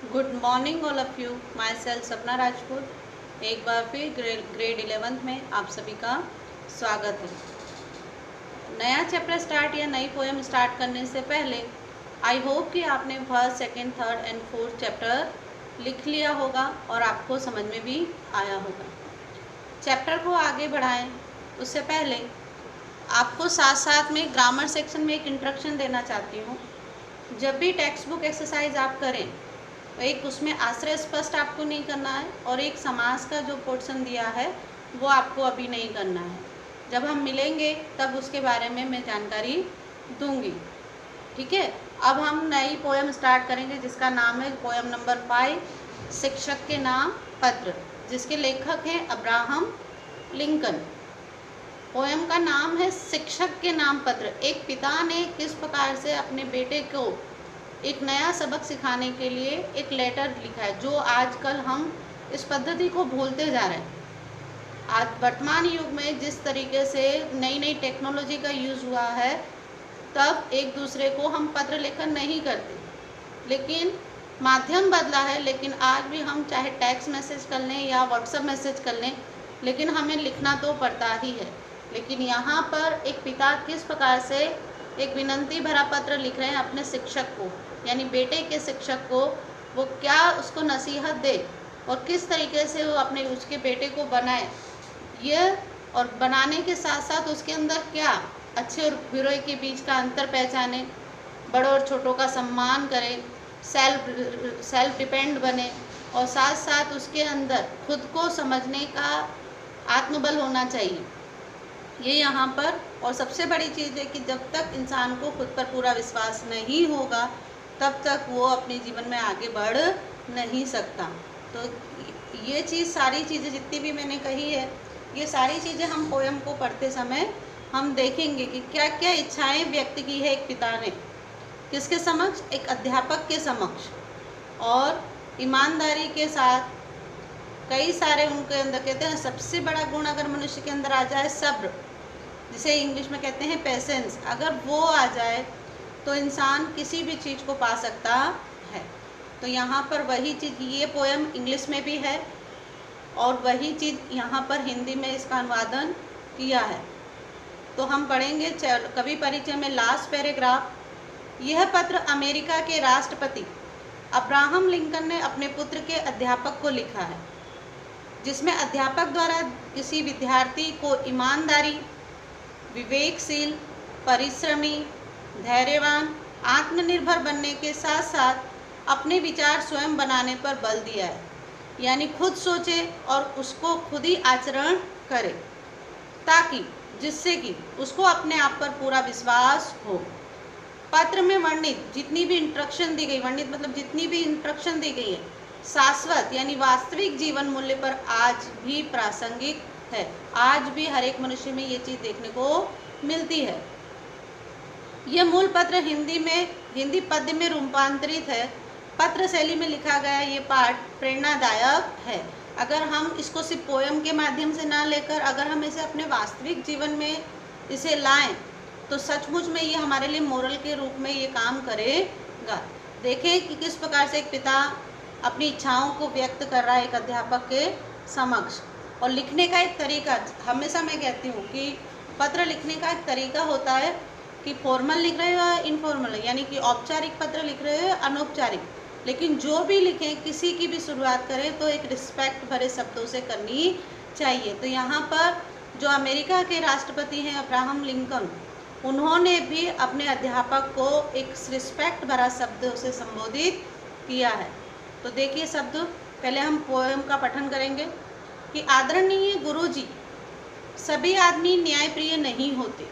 Good morning all of you. My self सपना राजपूत। एक बार फिर ग्रेड 11th में आप सभी का स्वागत है। नया चैप्टर स्टार्ट या नई पोएम स्टार्ट करने से पहले आई होप कि आपने first, second, third and fourth chapter लिख लिया होगा और आपको समझ में भी आया होगा। चैप्टर को आगे बढ़ाएं उससे पहले आपको साथ साथ में ग्रामर सेक्शन में एक इंस्ट्रक्शन देना चाहती हूँ। जब भी टेक्स्ट बुक एक्सरसाइज आप करें, एक उसमें आश्रय स्पष्ट आपको नहीं करना है और एक समास का जो पोर्शन दिया है वो आपको अभी नहीं करना है। जब हम मिलेंगे तब उसके बारे में मैं जानकारी दूंगी, ठीक है। अब हम नई पोएम स्टार्ट करेंगे जिसका नाम है पोएम नंबर 5, शिक्षक के नाम पत्र, जिसके लेखक हैं अब्राहम लिंकन। पोएम का नाम है शिक्षक के नाम पत्र। एक पिता ने किस प्रकार से अपने बेटे को एक नया सबक सिखाने के लिए एक लेटर लिखा है, जो आजकल हम इस पद्धति को भूलते जा रहे हैं। आज वर्तमान युग में जिस तरीके से नई नई टेक्नोलॉजी का यूज़ हुआ है, तब एक दूसरे को हम पत्र लेकर नहीं करते, लेकिन माध्यम बदला है। लेकिन आज भी हम चाहे टेक्स्ट मैसेज कर लें या व्हाट्सएप मैसेज कर लें, लेकिन हमें लिखना तो पड़ता ही है। लेकिन यहाँ पर एक पिता किस प्रकार से एक विनंती भरा पत्र लिख रहे हैं अपने शिक्षक को, यानी बेटे के शिक्षक को, वो क्या उसको नसीहत दे और किस तरीके से वो अपने उसके बेटे को बनाए, ये और बनाने के साथ साथ उसके अंदर क्या अच्छे और बुरे के बीच का अंतर पहचाने, बड़ों और छोटों का सम्मान करे, सेल्फ डिपेंड बने और साथ साथ उसके अंदर खुद को समझने का आत्मबल होना चाहिए। ये यहाँ पर और सबसे बड़ी चीज़ है कि जब तक इंसान को खुद पर पूरा विश्वास नहीं होगा तब तक वो अपने जीवन में आगे बढ़ नहीं सकता। तो ये चीज़, सारी चीज़ें जितनी भी मैंने कही है, ये सारी चीज़ें हम पोएम को पढ़ते समय हम देखेंगे कि क्या क्या इच्छाएं व्यक्त की है एक पिता ने, किसके समक्ष, एक अध्यापक के समक्ष, और ईमानदारी के साथ। कई सारे उनके अंदर, कहते हैं सबसे बड़ा गुण अगर मनुष्य के अंदर आ जाए, सब्र, जिसे इंग्लिश में कहते हैं पेशेंस, अगर वो आ जाए तो इंसान किसी भी चीज़ को पा सकता है। तो यहाँ पर वही चीज़, ये पोएम इंग्लिश में भी है और वही चीज़ यहाँ पर हिंदी में इसका अनुवादन किया है। तो हम पढ़ेंगे कवि परिचय में लास्ट पैराग्राफ। यह पत्र अमेरिका के राष्ट्रपति अब्राहम लिंकन ने अपने पुत्र के अध्यापक को लिखा है, जिसमें अध्यापक द्वारा किसी विद्यार्थी को ईमानदारी, विवेकशील, परिश्रमी, धैर्यवान, आत्मनिर्भर बनने के साथ साथ अपने विचार स्वयं बनाने पर बल दिया है, यानी खुद सोचे और उसको खुद ही आचरण करे, ताकि जिससे कि उसको अपने आप पर पूरा विश्वास हो। पत्र में वर्णित जितनी भी इंस्ट्रक्शन दी गई, वर्णित मतलब जितनी भी इंस्ट्रक्शन दी गई है, शाश्वत यानी वास्तविक जीवन मूल्य पर आज भी प्रासंगिक है। आज भी हर एक मनुष्य में ये चीज़ देखने को मिलती है। यह मूल पत्र हिंदी पद्य में रूपांतरित है। पत्र शैली में लिखा गया ये पाठ प्रेरणादायक है। अगर हम इसको सिर्फ पोएम के माध्यम से ना लेकर अगर हम इसे अपने वास्तविक जीवन में इसे लाएं, तो सचमुच में ये हमारे लिए मोरल के रूप में ये काम करेगा। देखें कि किस प्रकार से एक पिता अपनी इच्छाओं को व्यक्त कर रहा है एक अध्यापक के समक्ष। और लिखने का एक तरीका, हमेशा मैं कहती हूँ कि पत्र लिखने का एक तरीका होता है कि फॉर्मल लिख रहे हो या इनफॉर्मल, यानी कि औपचारिक पत्र लिख रहे हो अनौपचारिक, लेकिन जो भी लिखें, किसी की भी शुरुआत करें तो एक रिस्पेक्ट भरे शब्दों से करनी चाहिए। तो यहाँ पर जो अमेरिका के राष्ट्रपति हैं अब्राहम लिंकन, उन्होंने भी अपने अध्यापक को एक रिस्पेक्ट भरा शब्दों से संबोधित किया है। तो देखिए शब्द, पहले हम पोएम का पठन करेंगे कि आदरणीय गुरुजी, सभी आदमी न्यायप्रिय नहीं होते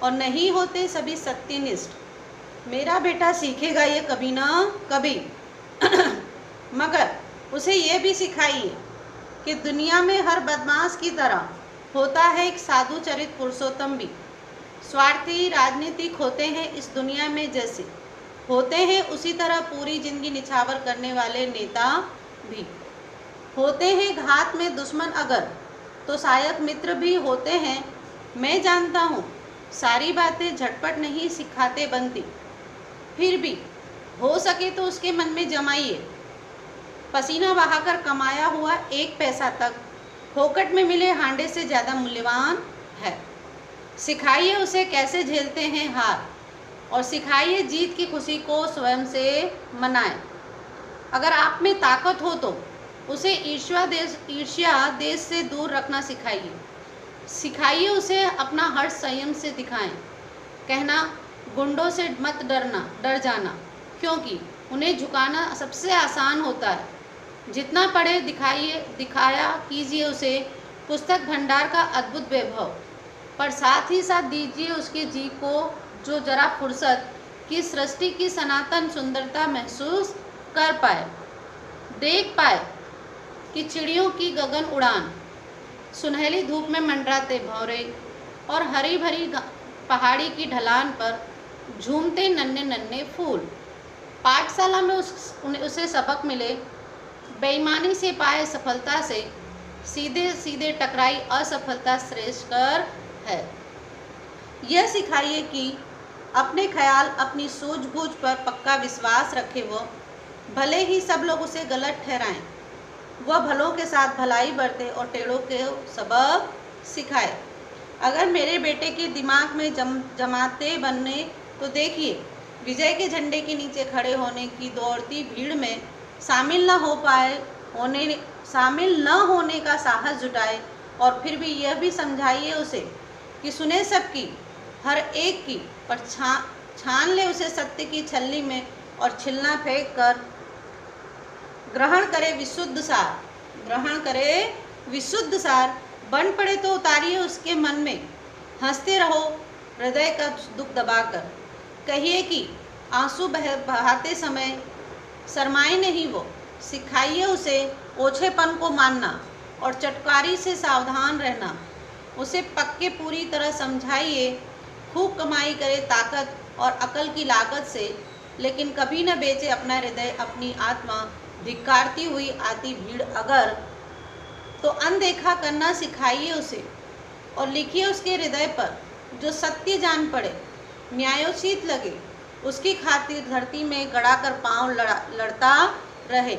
और नहीं होते सभी सत्यनिष्ठ। मेरा बेटा सीखेगा ये कभी ना कभी मगर उसे ये भी सिखाइए कि दुनिया में हर बदमाश की तरह होता है एक साधु चरित पुरुषोत्तम भी। स्वार्थी राजनीतिक होते हैं इस दुनिया में, जैसे होते हैं उसी तरह पूरी जिंदगी निछावर करने वाले नेता भी होते हैं। घात में दुश्मन अगर तो सहायक मित्र भी होते हैं। मैं जानता हूँ सारी बातें झटपट नहीं सिखाते बनती, फिर भी हो सके तो उसके मन में जमाइए पसीना बहाकर कमाया हुआ 1 पैसा तक फोकट में मिले हांडे से ज़्यादा मूल्यवान है। सिखाइए उसे कैसे झेलते हैं हार, और सिखाइए जीत की खुशी को स्वयं से मनाएं। अगर आप में ताकत हो तो उसे ईर्ष्या देश से दूर रखना सिखाइए। सिखाइए उसे अपना हर्ष संयम से दिखाएं। कहना गुंडों से मत डर जाना, क्योंकि उन्हें झुकाना सबसे आसान होता है। जितना पढ़े दिखाया कीजिए उसे पुस्तक भंडार का अद्भुत वैभव, पर साथ ही साथ दीजिए उसके जी को जो जरा फुर्सत की सृष्टि की सनातन सुंदरता महसूस कर पाए, देख पाए कि चिड़ियों की गगन उड़ान, सुनहली धूप में मंडराते भौरे और हरी भरी पहाड़ी की ढलान पर झूमते नन्हे नन्हे फूल। पाठशाला में उसे सबक मिले, बेईमानी से पाए सफलता से सीधे सीधे टकराई असफलता श्रेष्ठ कर है। यह सिखाइए कि अपने ख्याल अपनी सूझबूझ पर पक्का विश्वास रखे। वो भले ही सब लोग उसे गलत ठहराएं, वह भलों के साथ भलाई बरते और टेढ़ों के सबक सिखाए। अगर मेरे बेटे के दिमाग में जमाते बनने तो देखिए, विजय के झंडे के नीचे खड़े होने की दौड़ती भीड़ में शामिल न होने का साहस जुटाए, और फिर भी यह भी समझाइए उसे कि सुने सबकी, हर एक की, पर छान ले उसे सत्य की छलनी में और छिलना फेंक कर ग्रहण करे विशुद्ध सार। बन पड़े तो उतारिए उसके मन में, हंसते रहो हृदय का दुख दबाकर। कहिए कि आंसू बहाते समय शर्माए नहीं वो। सिखाइए उसे ओछेपन को मानना और चटकारी से सावधान रहना। उसे पक्के पूरी तरह समझाइए खूब कमाई करे ताकत और अकल की लागत से, लेकिन कभी न बेचे अपना हृदय अपनी आत्मा धिक्कारती हुई आती भीड़ अगर, तो अनदेखा करना सिखाइए उसे, और लिखिए उसके हृदय पर जो सत्य जान पड़े, न्यायोचित लगे, उसकी खातिर धरती में गड़ाकर पांव लड़ता रहे।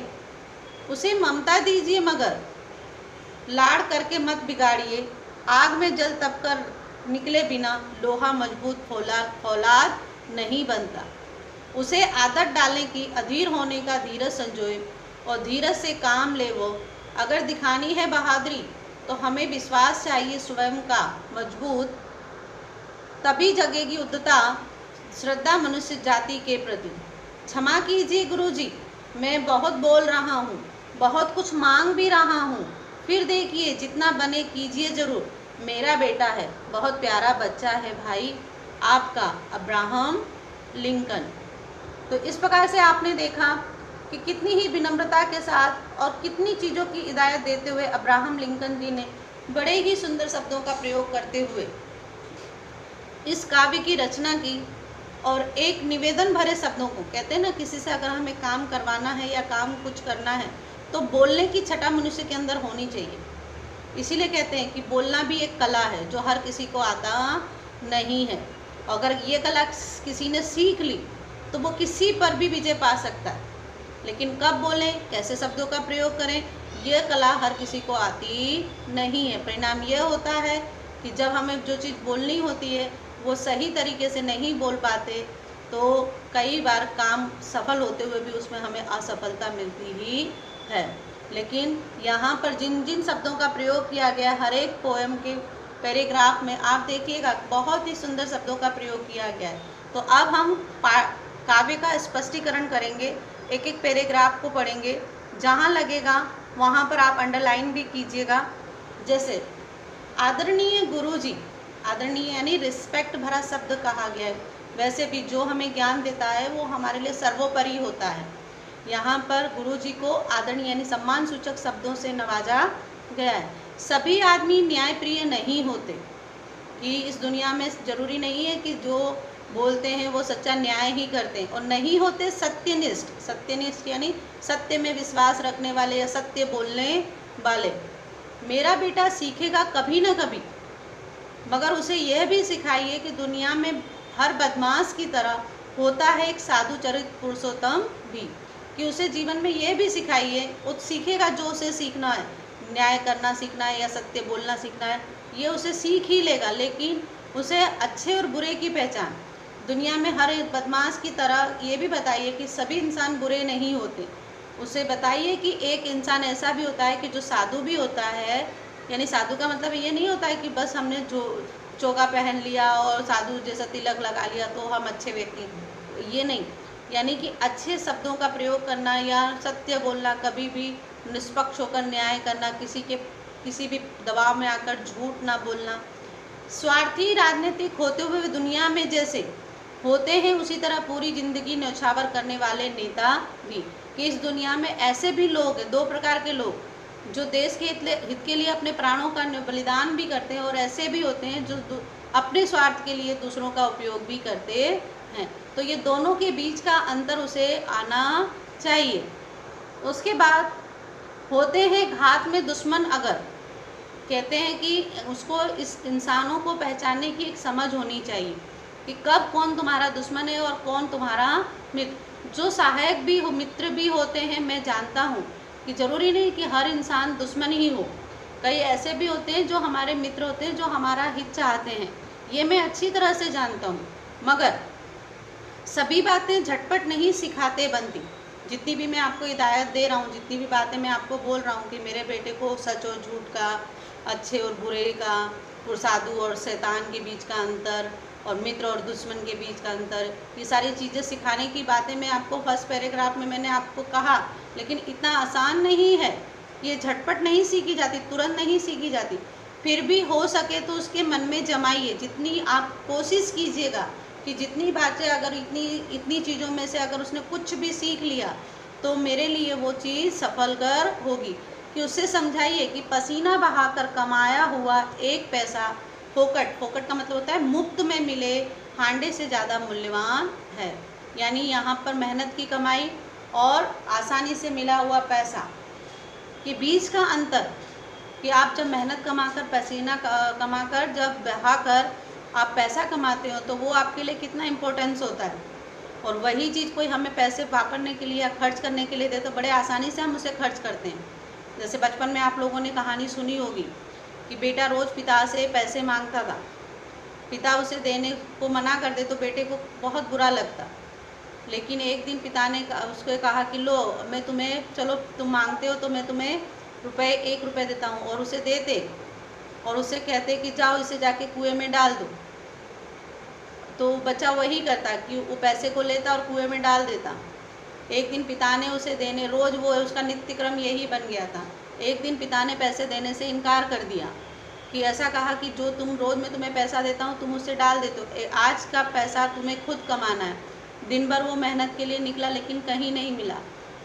उसे ममता दीजिए, मगर लाड़ करके मत बिगाड़िए। आग में जल तप कर निकले बिना लोहा मजबूत फौलाद नहीं बनता। उसे आदत डालने की, अधीर होने का धीरज संजोए और धीरज से काम ले वो। अगर दिखानी है बहादुरी तो हमें विश्वास चाहिए स्वयं का मजबूत, तभी जगेगी उद्धता श्रद्धा मनुष्य जाति के प्रति। क्षमा कीजिए गुरुजी, मैं बहुत बोल रहा हूँ, बहुत कुछ मांग भी रहा हूँ, फिर देखिए जितना बने कीजिए जरूर। मेरा बेटा है, बहुत प्यारा बच्चा है भाई आपका, अब्राहम लिंकन। तो इस प्रकार से आपने देखा कि कितनी ही विनम्रता के साथ और कितनी चीज़ों की हिदायत देते हुए अब्राहम लिंकन जी ने बड़े ही सुंदर शब्दों का प्रयोग करते हुए इस काव्य की रचना की। और एक निवेदन भरे शब्दों को, कहते हैं ना, किसी से अगर हमें काम करवाना है या काम कुछ करना है तो बोलने की छटा मनुष्य के अंदर होनी चाहिए। इसीलिए कहते हैं कि बोलना भी एक कला है जो हर किसी को आता नहीं है। अगर ये कला किसी ने सीख ली तो वो किसी पर भी विजय पा सकता है, लेकिन कब बोलें, कैसे शब्दों का प्रयोग करें, यह कला हर किसी को आती नहीं है। परिणाम यह होता है कि जब हमें जो चीज़ बोलनी होती है वो सही तरीके से नहीं बोल पाते तो कई बार काम सफल होते हुए भी उसमें हमें असफलता मिलती ही है। लेकिन यहाँ पर जिन जिन शब्दों का प्रयोग किया गया हर एक पोएम के पैराग्राफ में, आप देखिएगा बहुत ही सुंदर शब्दों का प्रयोग किया गया है। तो अब हम काव्य का स्पष्टीकरण करेंगे, एक एक पैराग्राफ को पढ़ेंगे, जहाँ लगेगा वहाँ पर आप अंडरलाइन भी कीजिएगा। जैसे आदरणीय गुरुजी, आदरणीय यानी रिस्पेक्ट भरा शब्द कहा गया है। वैसे भी जो हमें ज्ञान देता है वो हमारे लिए सर्वोपरि होता है। यहाँ पर गुरुजी को आदरणीय यानी सम्मान सूचक शब्दों से नवाजा गया है। सभी आदमी न्यायप्रिय नहीं होते, कि इस दुनिया में जरूरी नहीं है कि जो बोलते हैं वो सच्चा न्याय ही करते हैं, और नहीं होते सत्यनिष्ठ। सत्यनिष्ठ यानी सत्य में विश्वास रखने वाले या सत्य बोलने वाले। मेरा बेटा सीखेगा कभी ना कभी, मगर उसे यह भी सिखाइए कि दुनिया में हर बदमाश की तरह होता है एक साधु चरित पुरुषोत्तम भी। कि उसे जीवन में ये भी सिखाइए, वो सीखेगा जो उसे सीखना है, न्याय करना सीखना है या सत्य बोलना सीखना है, ये उसे सीख ही लेगा। लेकिन उसे अच्छे और बुरे की पहचान, दुनिया में हर एक बदमाश की तरह ये भी बताइए कि सभी इंसान बुरे नहीं होते। उसे बताइए कि एक इंसान ऐसा भी होता है कि जो साधु भी होता है, यानी साधु का मतलब ये नहीं होता है कि बस हमने जो चोगा पहन लिया और साधु जैसा तिलक लगा लिया तो हम अच्छे व्यक्ति, ये नहीं। यानी कि अच्छे शब्दों का प्रयोग करना या सत्य बोलना, कभी भी निष्पक्ष होकर न्याय करना, किसी भी दबाव में आकर झूठ ना बोलना। स्वार्थी राजनीतिक होते हुए दुनिया में जैसे होते हैं, उसी तरह पूरी जिंदगी न्यौछावर करने वाले नेता भी, कि इस दुनिया में ऐसे भी लोग हैं, दो प्रकार के लोग, जो देश के हित के लिए अपने प्राणों का बलिदान भी करते हैं, और ऐसे भी होते हैं जो अपने स्वार्थ के लिए दूसरों का उपयोग भी करते हैं। तो ये दोनों के बीच का अंतर उसे आना चाहिए। उसके बाद होते हैं घात में दुश्मन, अगर कहते हैं कि उसको इस इंसानों को पहचानने की एक समझ होनी चाहिए कि कब कौन तुम्हारा दुश्मन है और कौन तुम्हारा मित्र। जो सहायक भी हो, मित्र भी होते हैं, मैं जानता हूँ कि ज़रूरी नहीं कि हर इंसान दुश्मन ही हो, कई ऐसे भी होते हैं जो हमारे मित्र होते हैं, जो हमारा हित चाहते हैं, ये मैं अच्छी तरह से जानता हूँ। मगर सभी बातें झटपट नहीं सिखाते बनती। जितनी भी मैं आपको हिदायत दे रहा हूँ, जितनी भी बातें मैं आपको बोल रहा हूँ कि मेरे बेटे को सच और झूठ का, अच्छे और बुरे का, और साधु और शैतान के बीच का अंतर, और मित्र और दुश्मन के बीच का अंतर, ये सारी चीज़ें सिखाने की बातें मैं आपको फर्स्ट पैराग्राफ में मैंने आपको कहा। लेकिन इतना आसान नहीं है, ये झटपट नहीं सीखी जाती, तुरंत नहीं सीखी जाती। फिर भी हो सके तो उसके मन में जमाइए, जितनी आप कोशिश कीजिएगा कि जितनी बातें, अगर इतनी चीज़ों में से अगर उसने कुछ भी सीख लिया तो मेरे लिए वो चीज़ सफलकर होगी। कि उससे समझाइए कि पसीना बहाकर कमाया हुआ एक पैसा फोकट का मतलब होता है मुफ्त में मिले हांडे से ज़्यादा मूल्यवान है। यानी यहाँ पर मेहनत की कमाई और आसानी से मिला हुआ पैसा के बीच का अंतर, कि आप जब मेहनत कमाकर, पसीना कमाकर, जब बहाकर आप पैसा कमाते हो तो वो आपके लिए कितना इम्पोर्टेंस होता है। और वही चीज़ कोई हमें पैसे वापरने के लिए या खर्च करने के लिए दे तो बड़े आसानी से हम उसे खर्च करते हैं। जैसे बचपन में आप लोगों ने कहानी सुनी होगी कि बेटा रोज़ पिता से पैसे मांगता था, पिता उसे देने को मना कर दे तो बेटे को बहुत बुरा लगता। लेकिन एक दिन पिता ने उसको कहा कि लो, मैं तुम्हें, चलो तुम मांगते हो तो मैं तुम्हें ₹1 देता हूँ, और उसे देते और उससे कहते कि जाओ इसे जाके कुएं में डाल दो। तो बच्चा वही करता कि वो पैसे को लेता और कुएं में डाल देता। एक दिन पिता ने उसे देने, रोज़ वो उसका नित्य क्रम यही बन गया था। एक दिन पिता ने पैसे देने से इनकार कर दिया, कि ऐसा कहा कि जो तुम रोज़ मैं तुम्हें पैसा देता हूँ तुम उससे डाल देते हो, आज का पैसा तुम्हें खुद कमाना है। दिन भर वो मेहनत के लिए निकला लेकिन कहीं नहीं मिला।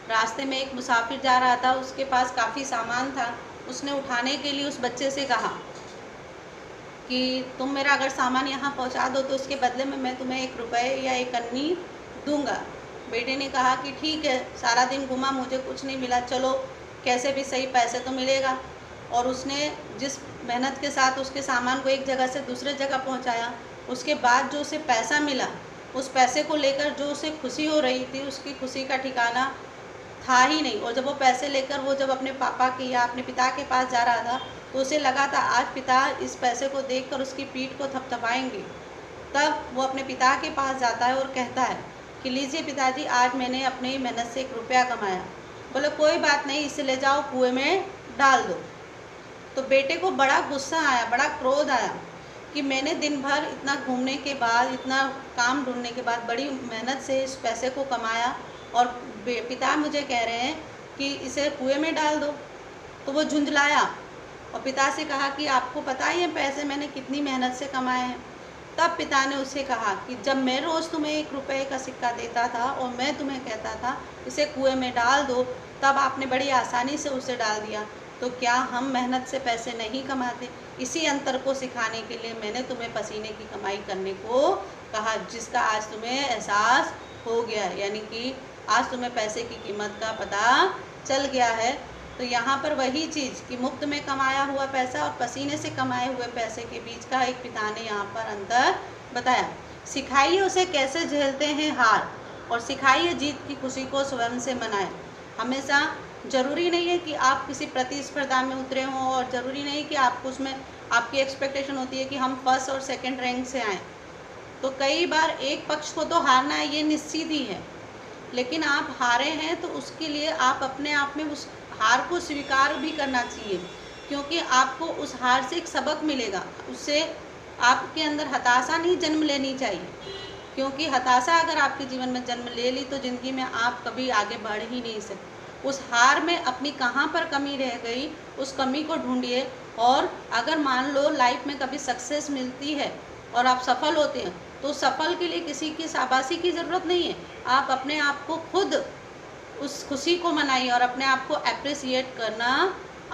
रास्ते में एक मुसाफिर जा रहा था, उसके पास काफ़ी सामान था। उसने उठाने के लिए उस बच्चे से कहा कि तुम मेरा अगर सामान यहाँ पहुँचा दो तो उसके बदले में मैं तुम्हें ₹1 या 1 अन्नी दूंगा। बेटे ने कहा कि ठीक है, सारा दिन घूमा, मुझे कुछ नहीं मिला, चलो कैसे भी सही पैसे तो मिलेगा। और उसने जिस मेहनत के साथ उसके सामान को एक जगह से दूसरे जगह पहुंचाया, उसके बाद जो उसे पैसा मिला, उस पैसे को लेकर जो उसे खुशी हो रही थी, उसकी खुशी का ठिकाना था ही नहीं। और जब वो पैसे लेकर वो जब अपने पापा के या अपने पिता के पास जा रहा था तो उसे लगा था आज पिता इस पैसे को देखकर उसकी पीठ को थपथपाएंगे। तब वो अपने पिता के पास जाता है और कहता है कि लीजिए पिताजी, आज मैंने अपनी मेहनत से ₹1 कमाया। बोले कोई बात नहीं, इसे ले जाओ कुएं में डाल दो। तो बेटे को बड़ा गुस्सा आया, बड़ा क्रोध आया कि मैंने दिन भर इतना घूमने के बाद, इतना काम ढूंढने के बाद बड़ी मेहनत से इस पैसे को कमाया और पिता मुझे कह रहे हैं कि इसे कुएं में डाल दो। तो वो झुंझलाया और पिता से कहा कि आपको पता है ये पैसे मैंने कितनी मेहनत से कमाए हैं। तब पिता ने उससे कहा कि जब मैं रोज़ तुम्हें ₹1 का सिक्का देता था और मैं तुम्हें कहता था इसे कुएं में डाल दो, तब आपने बड़ी आसानी से उसे डाल दिया। तो क्या हम मेहनत से पैसे नहीं कमाते? इसी अंतर को सिखाने के लिए मैंने तुम्हें पसीने की कमाई करने को कहा, जिसका आज तुम्हें एहसास हो गया है, यानी कि आज तुम्हें पैसे की कीमत का पता चल गया है। तो यहाँ पर वही चीज़ कि मुफ्त में कमाया हुआ पैसा और पसीने से कमाए हुए पैसे के बीच का एक पिता ने यहाँ पर अंतर बताया। सिखाइए उसे कैसे झेलते हैं हार, और सिखाइए जीत की खुशी को स्वयं से मनाएं। हमेशा ज़रूरी नहीं है कि आप किसी प्रतिस्पर्धा में उतरे हों, और ज़रूरी नहीं कि आपको उसमें आपकी एक्सपेक्टेशन होती है कि हम फर्स्ट और सेकंड रैंक से आएँ। तो कई बार एक पक्ष को तो हारना है, ये निश्चित ही है, लेकिन आप हारे हैं तो उसके लिए आप अपने आप में उस हार को स्वीकार भी करना चाहिए, क्योंकि आपको उस हार से एक सबक मिलेगा। उससे आपके अंदर हताशा नहीं जन्म लेनी चाहिए, क्योंकि हताशा अगर आपके जीवन में जन्म ले ली तो ज़िंदगी में आप कभी आगे बढ़ ही नहीं सकते। उस हार में अपनी कहाँ पर कमी रह गई, उस कमी को ढूंढिए। और अगर मान लो लाइफ में कभी सक्सेस मिलती है और आप सफल होते हैं, तो सफल के लिए किसी की शाबाशी की ज़रूरत नहीं है। आप अपने आप को खुद उस खुशी को मनाइए और अपने आप को अप्रिसिएट करना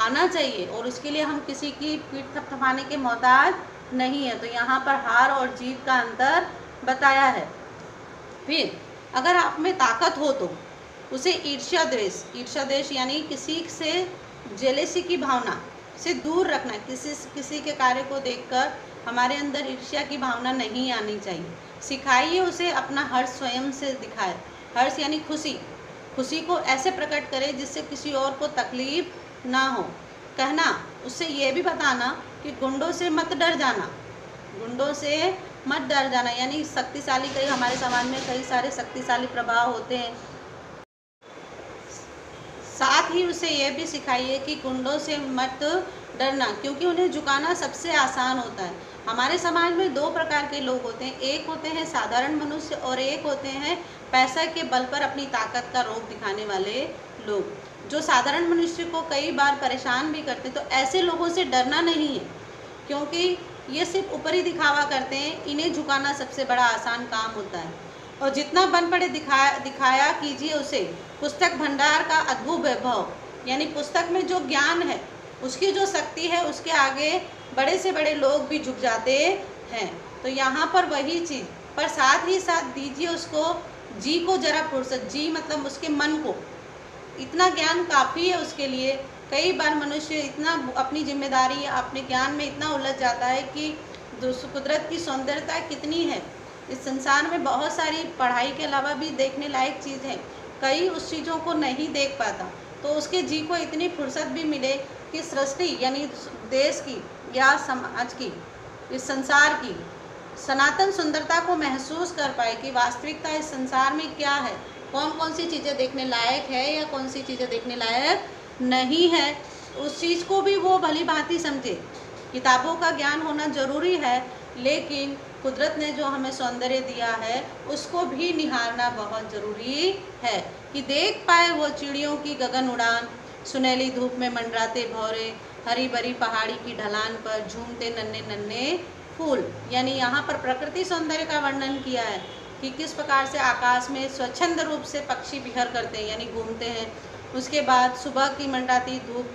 आना चाहिए, और उसके लिए हम किसी की पीठ थपथपाने के मोहताज नहीं है। तो यहाँ पर हार और जीत का अंतर बताया है। फिर अगर आप में ताकत हो तो उसे ईर्ष्या द्वेष यानी किसी से जेलेसी की भावना से दूर रखना। किसी के कार्य को देखकर हमारे अंदर ईर्ष्या की भावना नहीं आनी चाहिए। सिखाइए उसे अपना हर्ष स्वयं से दिखाए। हर्ष यानी खुशी को ऐसे प्रकट करे जिससे किसी और को तकलीफ ना हो। कहना, उससे ये भी बताना कि गुंडों से मत डर जाना, यानी शक्तिशाली, कई हमारे समाज में कई सारे शक्तिशाली प्रभाव होते हैं। साथ ही उसे यह भी सिखाइए कि गुंडों से मत डरना, क्योंकि उन्हें झुकाना सबसे आसान होता है। हमारे समाज में दो प्रकार के लोग होते हैं, एक होते हैं साधारण मनुष्य और एक होते हैं पैसा के बल पर अपनी ताकत का रोब दिखाने वाले लोग। जो साधारण मनुष्य को कई बार परेशान भी करते हैं, तो ऐसे लोगों से डरना नहीं है, क्योंकि ये सिर्फ ऊपरी दिखावा करते हैं। इन्हें झुकाना सबसे बड़ा आसान काम होता है। और जितना बन पड़े दिखाया कीजिए उसे। पुस्तक भंडार का अद्भुत वैभव, यानी पुस्तक में जो ज्ञान है, उसकी जो शक्ति है, उसके आगे बड़े से बड़े लोग भी झुक जाते हैं। तो यहाँ पर वही चीज़, पर साथ ही साथ दीजिए उसको जी को जरा फुर्सत। जी मतलब उसके मन को, इतना ज्ञान काफ़ी है उसके लिए। कई बार मनुष्य इतना अपनी जिम्मेदारी या अपने ज्ञान में इतना उलझ जाता है कि कुदरत की सौंदर्यता कितनी है। इस संसार में बहुत सारी पढ़ाई के अलावा भी देखने लायक चीज़ है, कई उस चीज़ों को नहीं देख पाता। तो उसके जी को इतनी फुर्सत भी मिले कि सृष्टि यानी देश की या समाज की, इस संसार की सनातन सुंदरता को महसूस कर पाए कि वास्तविकता इस संसार में क्या है, कौन कौन सी चीज़ें देखने लायक है या कौन सी चीज़ें देखने लायक नहीं है। उस चीज़ को भी वो भली भांति समझे। किताबों का ज्ञान होना ज़रूरी है, लेकिन कुदरत ने जो हमें सौंदर्य दिया है उसको भी निहारना बहुत ज़रूरी है, कि देख पाए वो चिड़ियों की गगन उड़ान, सुनहली धूप में मंडराते भौरे, हरी भरी पहाड़ी की ढलान पर झूमते नन्हे नन्हे फूल। यानी यहाँ पर प्रकृति सौंदर्य का वर्णन किया है कि किस प्रकार से आकाश में स्वच्छंद रूप से पक्षी विहर करते हैं, यानी घूमते हैं। उसके बाद सुबह की मंडराती धूप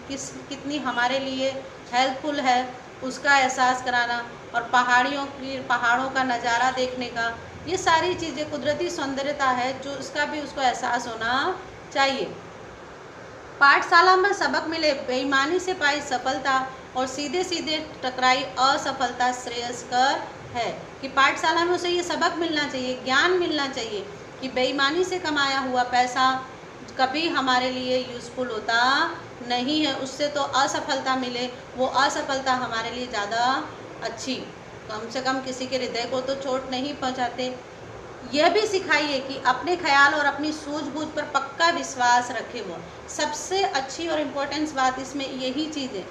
कितनी हमारे लिए हेल्पफुल है, उसका एहसास कराना, और पहाड़ों का नज़ारा देखने का, ये सारी चीज़ें कुदरती सौंदर्यता है जो इसका भी उसको एहसास होना चाहिए। पाठशाला में सबक मिले, बेईमानी से पाई सफलता और सीधे सीधे टकराई असफलता श्रेयस्कर है। कि पाठशाला में उसे ये सबक मिलना चाहिए, ज्ञान मिलना चाहिए कि बेईमानी से कमाया हुआ पैसा कभी हमारे लिए यूज़फुल होता नहीं है। उससे तो असफलता मिले, वो असफलता हमारे लिए ज़्यादा अच्छी, कम से कम किसी के हृदय को तो चोट नहीं पहुंचाते। यह भी सिखाइए कि अपने ख्याल और अपनी सूझबूझ पर पक्का विश्वास रखे। वो सबसे अच्छी और इम्पोर्टेंट बात इसमें यही चीज़ है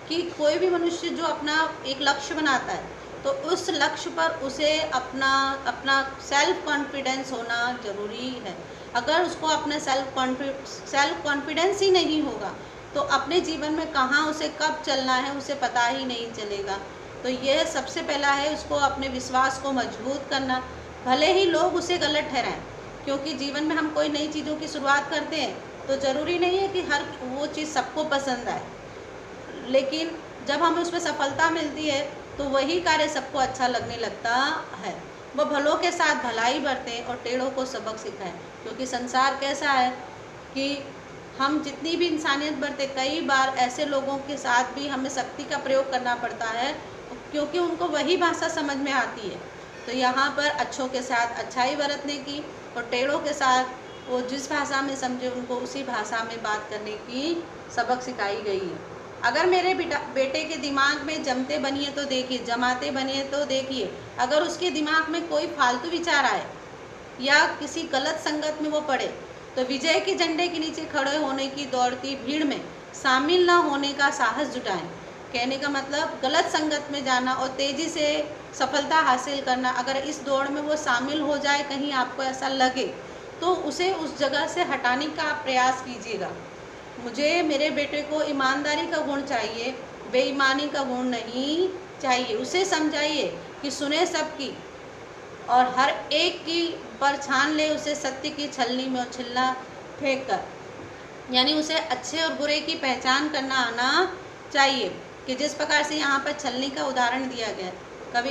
कि कोई भी मनुष्य जो अपना एक लक्ष्य बनाता है, तो उस लक्ष्य पर उसे अपना सेल्फ कॉन्फिडेंस होना ज़रूरी है। अगर उसको अपने सेल्फ कॉन्फिडेंस ही नहीं होगा, तो अपने जीवन में कहाँ उसे कब चलना है उसे पता ही नहीं चलेगा। तो यह सबसे पहला है, उसको अपने विश्वास को मजबूत करना। भले ही लोग उसे गलत ठहराएं, क्योंकि जीवन में हम कोई नई चीज़ों की शुरुआत करते हैं तो ज़रूरी नहीं है कि हर वो चीज़ सबको पसंद आए, लेकिन जब हमें उसमें सफलता मिलती है तो वही कार्य सबको अच्छा लगने लगता है। वह भलों के साथ भलाई बरतें और टेढ़ों को सबक सिखाएं, क्योंकि संसार कैसा है कि हम जितनी भी इंसानियत बरते, कई बार ऐसे लोगों के साथ भी हमें शक्ति का प्रयोग करना पड़ता है, क्योंकि उनको वही भाषा समझ में आती है। तो यहाँ पर अच्छों के साथ अच्छाई बरतने की और टेढ़ों के साथ वो जिस भाषा में समझे उनको उसी भाषा में बात करने की सबक सिखाई गई है। अगर मेरे बेटे के दिमाग में जमते बनिए तो देखिए, जमाते बनिए तो देखिए, अगर उसके दिमाग में कोई फालतू विचार आए या किसी गलत संगत में वो पड़े तो विजय के झंडे के नीचे खड़े होने की दौड़ती भीड़ में शामिल न होने का साहस जुटाएं। कहने का मतलब गलत संगत में जाना और तेज़ी से सफलता हासिल करना, अगर इस दौड़ में वो शामिल हो जाए, कहीं आपको ऐसा लगे तो उसे उस जगह से हटाने का आप प्रयास कीजिएगा। मुझे मेरे बेटे को ईमानदारी का गुण चाहिए, बेईमानी का गुण नहीं चाहिए। उसे समझाइए कि सुने सबकी और हर एक की पर छान ले उसे सत्य की छलनी में उछलना फेंक कर, यानी उसे अच्छे और बुरे की पहचान करना आना चाहिए। कि जिस प्रकार से यहाँ पर छलनी का उदाहरण दिया गया, कभी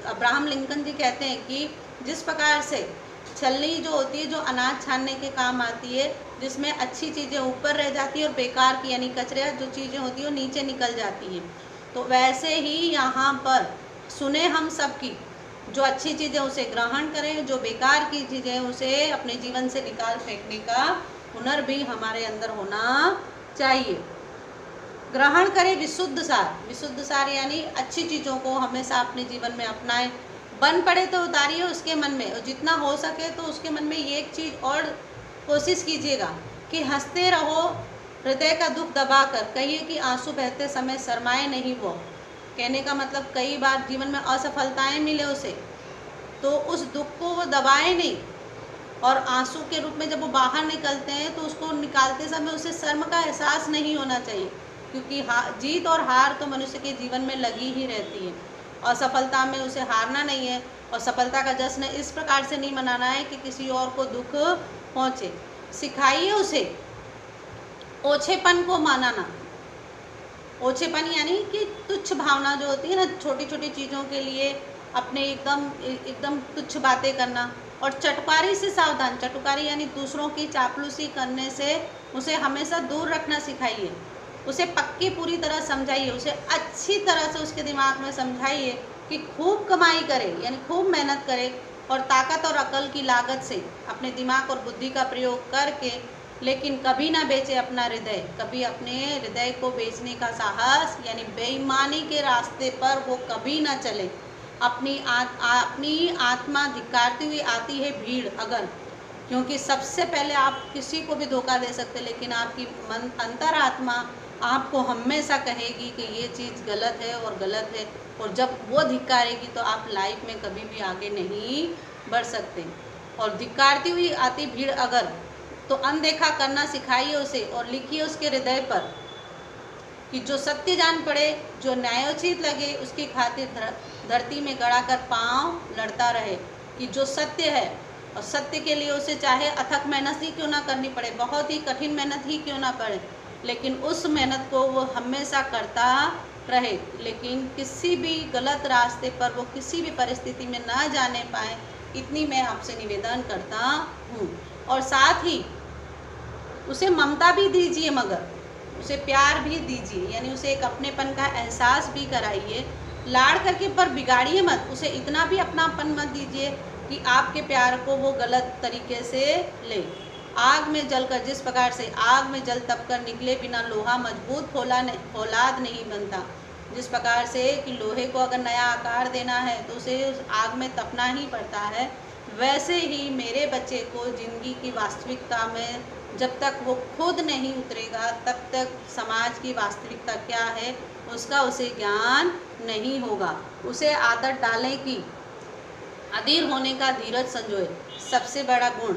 अब्राहम लिंकन जी कहते हैं कि जिस प्रकार से छलनी जो होती है जो अनाज छानने के काम आती है, जिसमें अच्छी चीज़ें ऊपर रह जाती है और बेकार की यानी कचरे जो चीज़ें होती है वो नीचे निकल जाती हैं, तो वैसे ही यहाँ पर सुने हम सबकी, जो अच्छी चीज़ें उसे ग्रहण करें, जो बेकार की चीज़ें उसे अपने जीवन से निकाल फेंकने का हुनर भी हमारे अंदर होना चाहिए। ग्रहण करें विशुद्ध सार, विशुद्ध सार यानी अच्छी चीज़ों को हमेशा अपने जीवन में अपनाएं। बन पड़े तो उतारिए उसके मन में, और जितना हो सके तो उसके मन में ये एक चीज़ और कोशिश कीजिएगा कि हंसते रहो, हृदय का दुख दबा कर, कहिए कि आंसू बहते समय शर्माए नहीं वो। कहने का मतलब कई बार जीवन में असफलताएं मिले उसे, तो उस दुख को वो दबाए नहीं, और आंसू के रूप में जब वो बाहर निकलते हैं तो उसको निकालते समय उसे शर्म का एहसास नहीं होना चाहिए, क्योंकि जीत और हार तो मनुष्य के जीवन में लगी ही रहती है। असफलता में उसे हारना नहीं है, और सफलता का जश्न इस प्रकार से नहीं मनाना है कि किसी और को दुख पहुँचे। सिखाइए उसे ओछेपन को मानाना। ओछेपन यानी कि तुच्छ भावना जो होती है ना, छोटी छोटी चीज़ों के लिए अपने एकदम तुच्छ बातें करना, और चटुकारी से सावधान। चटुकारी यानी दूसरों की चापलूसी करने से उसे हमेशा दूर रखना सिखाइए। उसे पक्की पूरी तरह समझाइए, उसे अच्छी तरह से उसके दिमाग में समझाइए कि खूब कमाई करे, यानी खूब मेहनत करे, और ताकत और अकल की लागत से अपने दिमाग और बुद्धि का प्रयोग करके, लेकिन कभी ना बेचे अपना हृदय, कभी अपने हृदय को बेचने का साहस यानी बेईमानी के रास्ते पर वो कभी ना चले। अपनी आत्मा धिक्कारती हुई आती है भीड़ अगर, क्योंकि सबसे पहले आप किसी को भी धोखा दे सकते, लेकिन आपकी अंतरात्मा आपको हमेशा कहेगी कि ये चीज़ गलत है और गलत है, और जब वो धिक्कारेगी तो आप लाइफ में कभी भी आगे नहीं बढ़ सकते। और धिक्कारती हुई आती भीड़ अगर, तो अनदेखा करना सिखाइए उसे, और लिखिए उसके हृदय पर कि जो सत्य जान पड़े, जो न्यायोचित लगे, उसकी खातिर धरती में गड़ा कर पाँव लड़ता रहे। कि जो सत्य है, और सत्य के लिए उसे चाहे अथक मेहनत ही क्यों ना करनी पड़े, बहुत ही कठिन मेहनत ही क्यों ना पड़े, लेकिन उस मेहनत को वो हमेशा करता रहे, लेकिन किसी भी गलत रास्ते पर वो किसी भी परिस्थिति में ना जाने पाए, इतनी मैं आपसे निवेदन करता हूँ। और साथ ही उसे ममता भी दीजिए, मगर उसे प्यार भी दीजिए, यानी उसे एक अपनेपन का एहसास भी कराइए। लाड़ करके पर बिगाड़िए मत, उसे इतना भी अपनापन मत दीजिए कि आपके प्यार को वो गलत तरीके से ले। आग में जलकर, जिस प्रकार से आग में जल तप कर निकले बिना लोहा मजबूत फौलाद नहीं बनता, जिस प्रकार से कि लोहे को अगर नया आकार देना है तो उसे उस आग में तपना ही पड़ता है, वैसे ही मेरे बच्चे को ज़िंदगी की वास्तविकता में जब तक वो खुद नहीं उतरेगा तब तक समाज की वास्तविकता क्या है उसका उसे ज्ञान नहीं होगा। उसे आदत डालें कि अधीर होने का धीरज संजोए। सबसे बड़ा गुण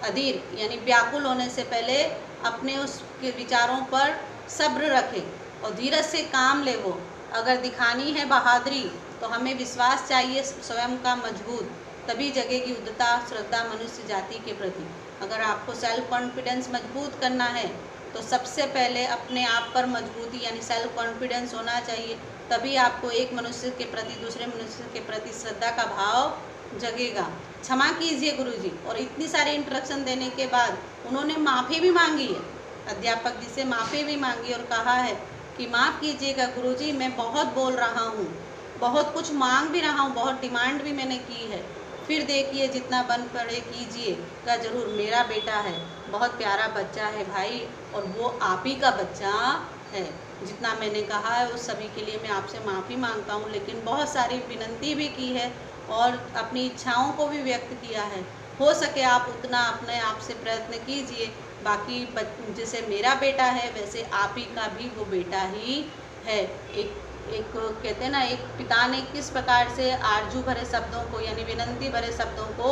अधीर यानी व्याकुल होने से पहले अपने उसके विचारों पर सब्र रखें और धीरज से काम ले। वो अगर दिखानी है बहादुरी तो हमें विश्वास चाहिए स्वयं का मजबूत, तभी जगेगी उद्धता श्रद्धा मनुष्य जाति के प्रति। अगर आपको सेल्फ कॉन्फिडेंस मजबूत करना है तो सबसे पहले अपने आप पर मजबूती यानी सेल्फ कॉन्फिडेंस होना चाहिए, तभी आपको एक मनुष्य के प्रति दूसरे मनुष्य के प्रति श्रद्धा का भाव जगेगा। क्षमा कीजिए गुरुजी। और इतनी सारी इंस्ट्रक्शन देने के बाद उन्होंने माफ़ी भी मांगी है, अध्यापक जी से माफ़ी भी मांगी और कहा है कि माफ़ कीजिएगा गुरुजी, मैं बहुत बोल रहा हूँ, बहुत कुछ मांग भी रहा हूँ, बहुत डिमांड भी मैंने की है, फिर देखिए जितना बन पड़े कीजिएगा ज़रूर, मेरा बेटा है, बहुत प्यारा बच्चा है भाई, और वो आप ही का बच्चा है। जितना मैंने कहा है उस सभी के लिए मैं आपसे माफ़ी मांगता हूँ, लेकिन बहुत सारी विनती भी की है और अपनी इच्छाओं को भी व्यक्त किया है। हो सके आप उतना अपने आप से प्रयत्न कीजिए। बाकी जैसे मेरा बेटा है वैसे आप ही का भी वो बेटा ही है। एक कहते हैं ना, एक पिता ने किस प्रकार से आरजू भरे शब्दों को यानी विनंती भरे शब्दों को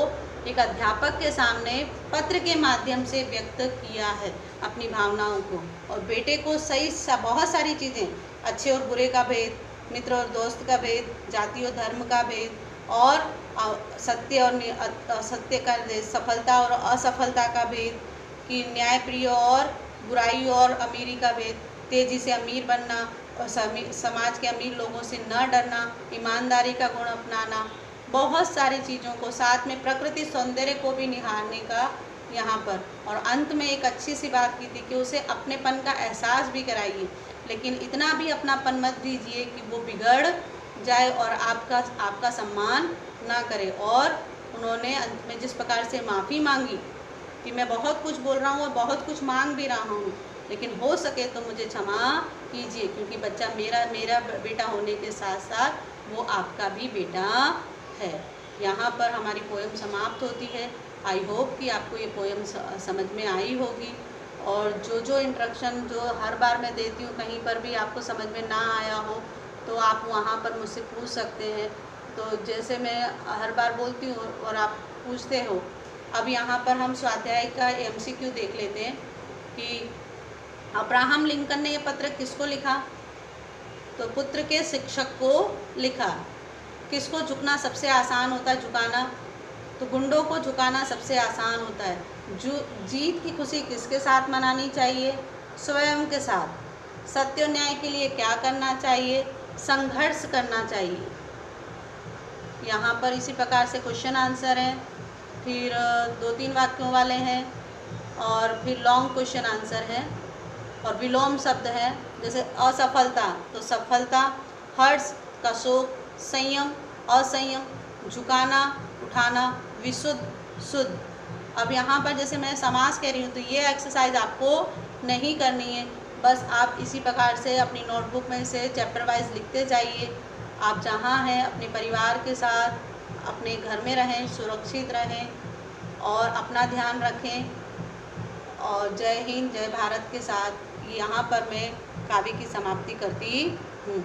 एक अध्यापक के सामने पत्र के माध्यम से व्यक्त किया है अपनी भावनाओं को, और बेटे को सही बहुत सारी चीज़ें, अच्छे और बुरे का भेद, मित्र और दोस्त का भेद, जाति और धर्म का भेद, और सत्य और असत्य का, सफलता और असफलता का भेद, कि न्यायप्रिय और बुराई और अमीरी का भेद, तेजी से अमीर बनना और समाज के अमीर लोगों से न डरना, ईमानदारी का गुण अपनाना, बहुत सारी चीज़ों को, साथ में प्रकृति सौंदर्य को भी निहारने का यहाँ पर। और अंत में एक अच्छी सी बात की थी कि उसे अपनेपन का एहसास भी कराइए, लेकिन इतना भी अपनापन मत दीजिए कि वो बिगड़ जाए और आपका सम्मान ना करे। और उन्होंने अंत में जिस प्रकार से माफ़ी मांगी कि मैं बहुत कुछ बोल रहा हूँ और बहुत कुछ मांग भी रहा हूँ, लेकिन हो सके तो मुझे क्षमा कीजिए, क्योंकि बच्चा मेरा बेटा होने के साथ साथ वो आपका भी बेटा है। यहाँ पर हमारी पोएम समाप्त होती है। आई होप कि आपको ये पोएम समझ में आई होगी, और जो इंस्ट्रक्शन जो हर बार मैं देती हूँ, कहीं पर भी आपको समझ में ना आया हो तो आप वहाँ पर मुझसे पूछ सकते हैं। तो जैसे मैं हर बार बोलती हूँ और आप पूछते हो, अब यहाँ पर हम स्वाध्याय का MCQ देख लेते हैं कि अब्राहम लिंकन ने ये पत्र किसको लिखा? तो पुत्र के शिक्षक को लिखा। किसको झुकना सबसे आसान होता है? झुकाना। तो गुंडों को झुकाना सबसे आसान होता है। जीत की खुशी किसके साथ मनानी चाहिए? स्वयं के साथ। सत्य और न्याय के लिए क्या करना चाहिए? संघर्ष करना चाहिए। यहाँ पर इसी प्रकार से क्वेश्चन आंसर हैं, फिर 2-3 वाक्यों वाले हैं, और फिर लॉन्ग क्वेश्चन आंसर है, और विलोम शब्द है। जैसे असफलता, तो सफलता, हर्ष का शोक, संयम, असंयम, झुकाना, उठाना, विशुद्ध, शुद्ध। अब यहाँ पर जैसे मैं समास कह रही हूँ तो ये एक्सरसाइज आपको नहीं करनी है, बस आप इसी प्रकार से अपनी नोटबुक में से चैप्टर वाइज लिखते जाइए। आप जहाँ हैं अपने परिवार के साथ अपने घर में रहें, सुरक्षित रहें और अपना ध्यान रखें। और जय हिंद, जय भारत के साथ यहाँ पर मैं काव्य की समाप्ति करती हूँ।